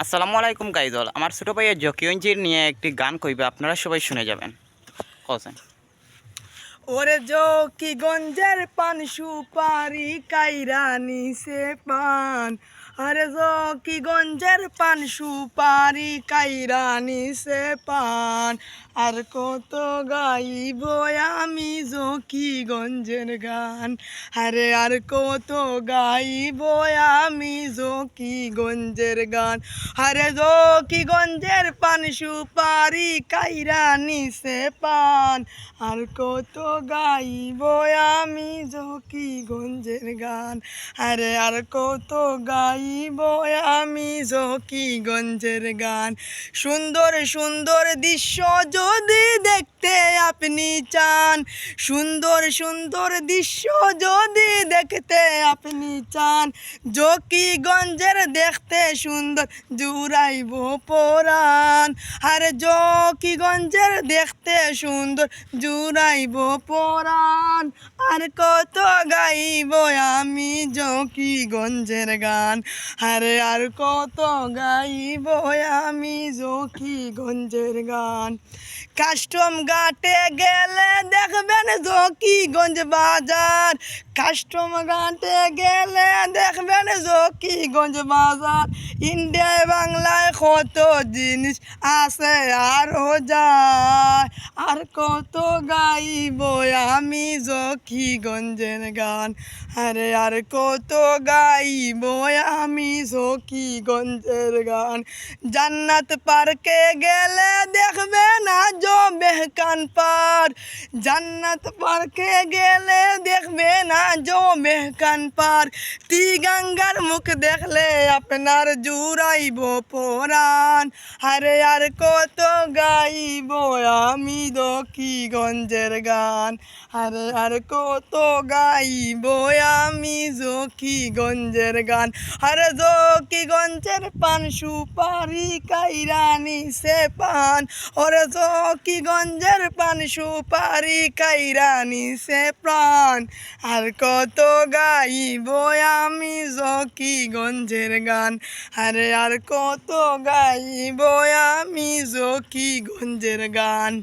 আসসালামু আলাইকুম গাইদল। আমার ছোট ভাইয়ের জকিয়ঞ্জির নিয়ে একটি গান কইবে, আপনারা সবাই শুনে যাবেন। কছেন ওরে জকিগঞ্জের পান সুপারি কাইরা নিছে পান, আরে জকিগঞ্জের পান সুপারি কাইরা নিছে পান। আর কত গাইব আমি জকিগঞ্জের গান, আরে আর কত গাইব আমি জকিগঞ্জের গান। আরে জকিগঞ্জের পান সুপারি কাইরা নিছে পান, আর কত গাইব আমি জকিগঞ্জের গান, আরে আর কত গাইব আমি জকিগঞ্জের গান। সুন্দর সুন্দর দৃশ্য যদি দেখতে আপনি চান, সুন্দর সুন্দর দৃশ্য যদি দেখতে আপনি চান, জকিগঞ্জের দেখতে সুন্দর জুড়াইব পরাণ, আরে জকিগঞ্জের দেখতে সুন্দর জুড়াইব পরাণ। আর কত গাইব আমি জকিগঞ্জের গান, আরে আর কত গাইব আমি জকিগঞ্জের গান। কাস্টম ঘাটে গেলে দেখবেন জকিগঞ্জ বাজার, কাস্টম ঘাটে গেলে দেখবেন জকিগঞ্জ বাজার। ইন্ডিয়ায় বাংলায় কত জিনিস আছে আরও যায়, আর কত গাইব আমি জকিগঞ্জের গান, আরে আর কত গাইব আমি জকিগঞ্জের গান। জান্নাত পার্কে গেলে দেখবে না মেহকান পার, জান্নাত পার্কে গেলে দেখবে না মেহকান পার। গঙ্গার মুখ দেখলে আপনার জুড়াইব পরাণ, আরে আর কত গাইব আমি জকিগঞ্জের গান, আরে আর কত গাইব আমি জকিগঞ্জের গান। আরে জকিগঞ্জের পান সুপারি কাইরা নিছে পান, ওরে জকিগঞ্জের পান সুপারি কাইরা নিছে প্রাণ। আর কত গাইব আমি জকিগঞ্জের গান, আরে আর কত গাইব আমি জকিগঞ্জের গান।